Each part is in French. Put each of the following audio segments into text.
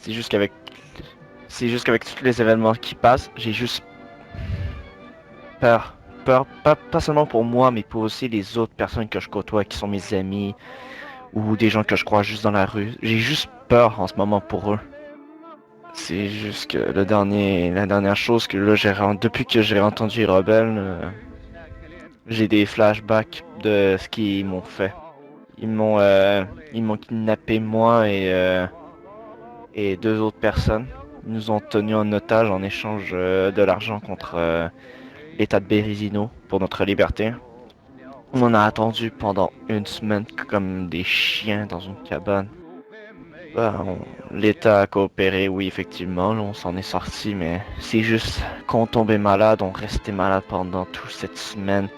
C'est juste qu'avec c'est juste qu'avec tous les événements qui passent, j'ai juste peur. Peur, pas seulement pour moi, mais pour aussi les autres personnes que je côtoie, qui sont mes amis, ou des gens que je croise juste dans la rue. J'ai juste peur en ce moment pour eux. C'est juste que la dernière chose que là, depuis que j'ai entendu Rebelle, j'ai des flashbacks de ce qu'ils m'ont fait. Ils m'ont, euh, ils m'ont kidnappé moi et deux autres personnes. Ils nous ont tenus en otage en échange de l'argent contre l'État de Bérésino pour notre liberté. On en a attendu pendant une semaine comme des chiens dans une cabane. Bah, l'État a coopéré, oui, effectivement, là, on s'en est sorti, mais c'est juste qu'on tombait malade, on restait malade pendant toute cette semaine.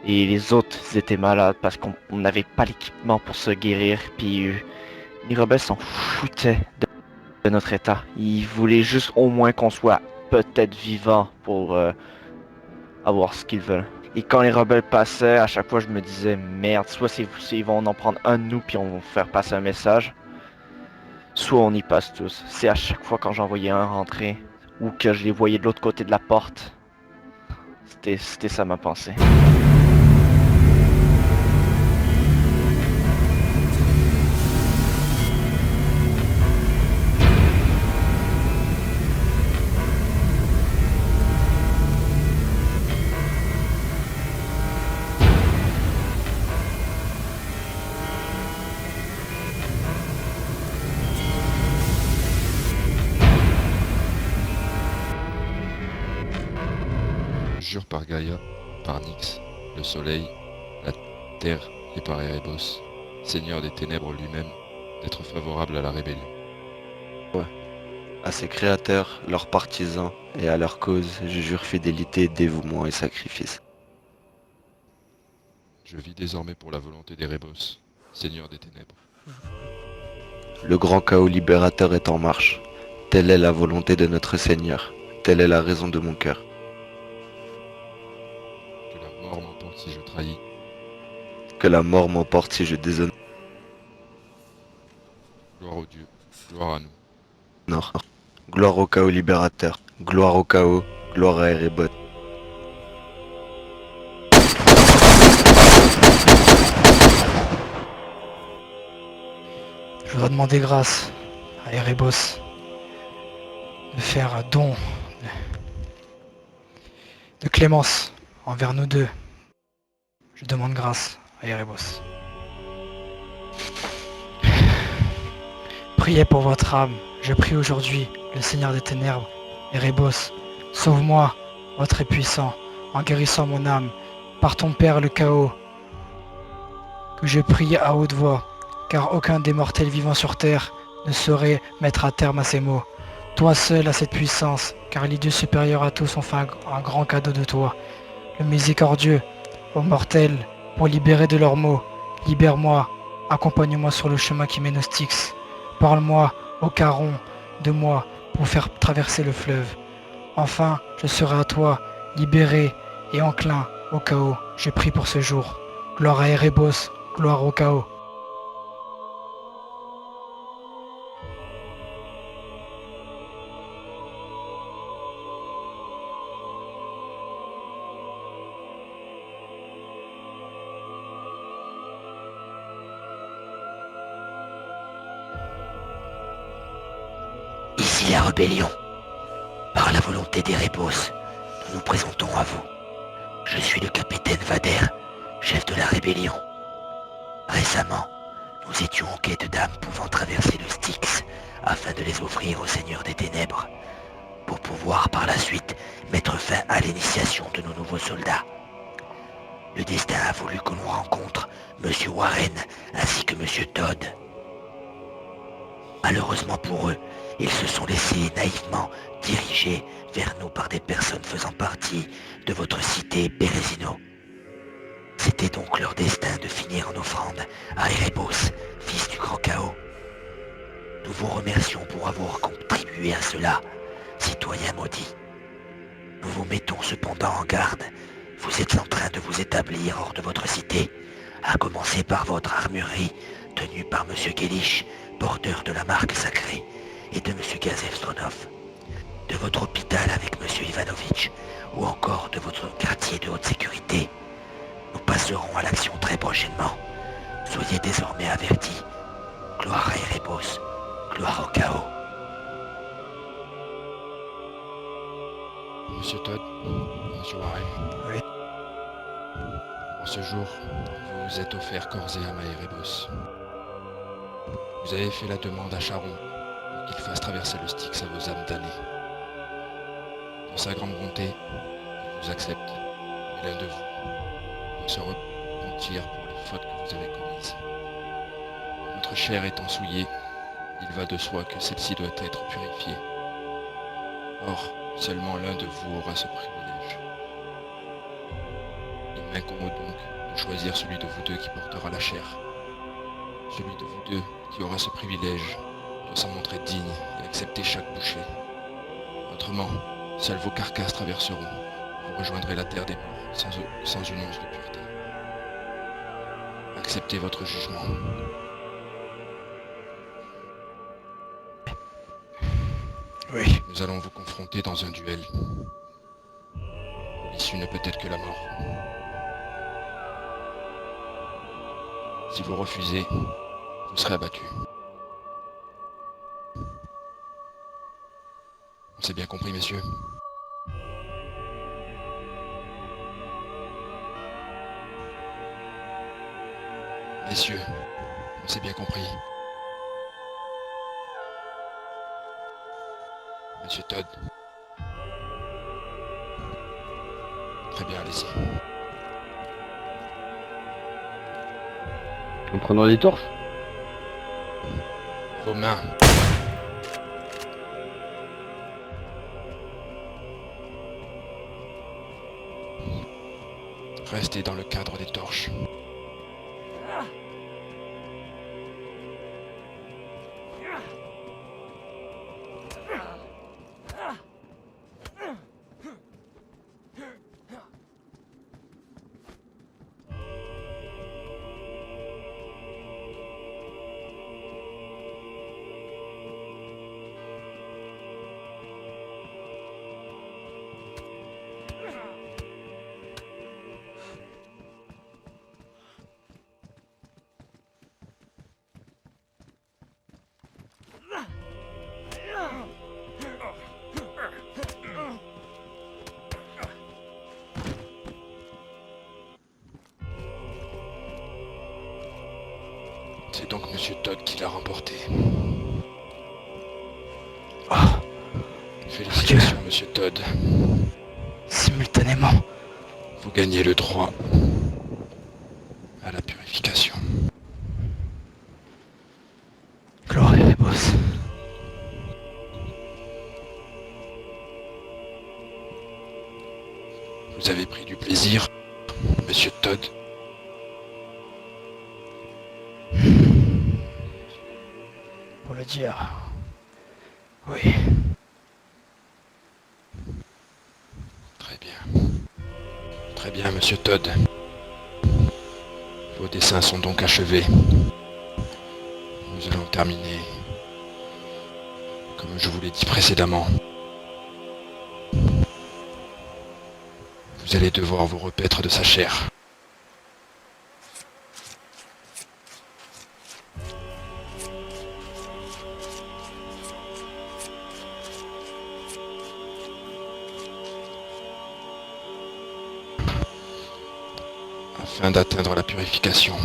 Et les autres ils étaient malades parce qu'on n'avait pas l'équipement pour se guérir. Puis les rebelles s'en foutaient de notre état. Ils voulaient juste au moins qu'on soit peut-être vivant pour avoir ce qu'ils veulent. Et quand les rebelles passaient, à chaque fois je me disais merde, soit ils vont en prendre un de nous puis on va faire passer un message, soit on y passe tous. C'est à chaque fois quand j'en voyais un rentrer ou que je les voyais de l'autre côté de la porte. C'était ça ma pensée. Je jure par Gaïa, par Nyx, le soleil, la terre et par Erebos, seigneur des ténèbres lui-même, d'être favorable à la rébellion. À ses créateurs, leurs partisans et à leur cause, je jure fidélité, dévouement et sacrifice. Je vis désormais pour la volonté d'Erebos, seigneur des ténèbres. Le grand chaos libérateur est en marche. Telle est la volonté de notre Seigneur. Telle est la raison de mon cœur. Que la mort m'emporte si je trahis, Que la mort m'emporte si je déshonore. gloire au Dieu, gloire à nous. Gloire au chaos libérateur. Gloire au chaos. Gloire à Erebos. Je voudrais demander grâce à Erebos de faire un don de clémence envers nous deux. Je demande grâce à Erebos. Priez pour votre âme. Je prie aujourd'hui le Seigneur des Ténèbres, Erebos. Sauve-moi, ô très puissant, en guérissant mon âme. Par ton Père le chaos, que je prie à haute voix, car aucun des mortels vivants sur terre ne saurait mettre à terme à ces mots. Toi seul as cette puissance, car les dieux supérieurs à tous ont fait un grand cadeau de toi. Le miséricordieux, aux mortels, pour libérer de leurs maux. Libère-moi, accompagne-moi sur le chemin qui mène au Styx. Parle-moi, ô Caron, de moi, pour faire traverser le fleuve. Enfin, je serai à toi, libéré et enclin au chaos. Je prie pour ce jour. Gloire à Erebos, gloire au chaos. Ici la rébellion. Par la volonté d'Erebos, nous nous présentons à vous. Je suis le capitaine Vader, chef de la rébellion. Récemment, nous étions en quête d'âmes pouvant traverser le Styx afin de les offrir au Seigneur des Ténèbres, pour pouvoir par la suite mettre fin à l'initiation de nos nouveaux soldats. Le destin a voulu que l'on rencontre Monsieur Warren ainsi que Monsieur Todd. Malheureusement pour eux, ils se sont laissés naïvement diriger vers nous par des personnes faisant partie de votre cité Bérésino. C'était donc leur destin de finir en offrande à Erebos, fils du grand chaos. Nous vous remercions pour avoir contribué à cela, citoyens maudits. Nous vous mettons cependant en garde. Vous êtes en train de vous établir hors de votre cité, à commencer par votre armurerie tenue par Monsieur Gelish, porteur de la marque sacrée, et de M. Gazev Stronov, de votre hôpital avec M. Ivanovitch, ou encore de votre quartier de haute sécurité. Nous passerons à l'action très prochainement. Soyez désormais avertis. Gloire à Erebos, gloire au chaos. Monsieur Todd, Monsieur Warren. Oui. En ce jour, vous vous êtes offert corps et âme à Erebos. Vous avez fait la demande à Charon pour qu'il fasse traverser le Styx à vos âmes damnées. Dans sa grande bonté, il vous accepte, mais l'un de vous doit se repentir pour les fautes que vous avez commises. Votre chair étant souillée, il va de soi que celle-ci doit être purifiée. Or, seulement l'un de vous aura ce privilège. Il m'incommode donc de choisir celui de vous deux qui portera la chair. Celui de vous deux qui aura ce privilège doit s'en montrer digne et accepter chaque bouchée. Autrement, seules vos carcasses traverseront. Vous rejoindrez la terre des morts sans une once de pureté. Acceptez votre jugement. Oui. Nous allons vous confronter dans un duel. L'issue ne peut être que la mort. Si vous refusez, vous serez abattu. On s'est bien compris, messieurs. Messieurs, on s'est bien compris. Monsieur Todd. Très bien, allez-y. En prenant les torches? Vos mains. Restez dans le cadre des torches. C'est donc Monsieur Todd qui l'a remporté. Oh, Félicitations, Monsieur Todd. simultanément. Vous gagnez le droit à la purification. Gloire à Erebos. Vous avez pris du plaisir, Monsieur Todd. Pour le dire. Oui. Très bien. Très bien, Monsieur Todd. Vos dessins sont donc achevés. Nous allons terminer, comme je vous l'ai dit précédemment. Vous allez devoir vous repaître de sa chair. Afin d'atteindre la purification.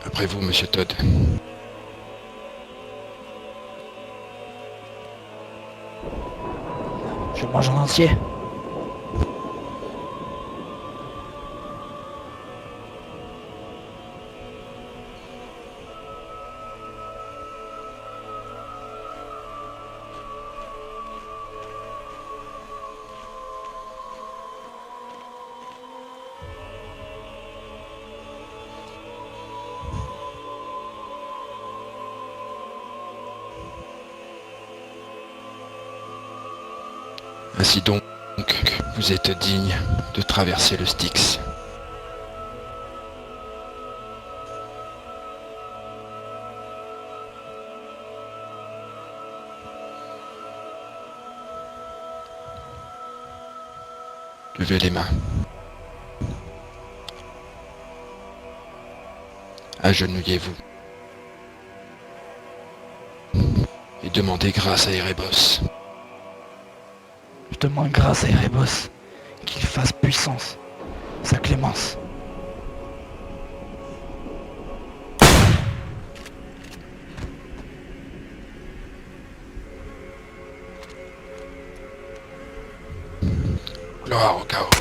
Après vous, Monsieur Todd. Je mange en entier. Ainsi donc, vous êtes digne de traverser le Styx. Levez les mains. Agenouillez-vous. Et demandez grâce à Erebos. Je demande grâce à Erebos qu'il fasse puissance, sa clémence. Gloire au chaos.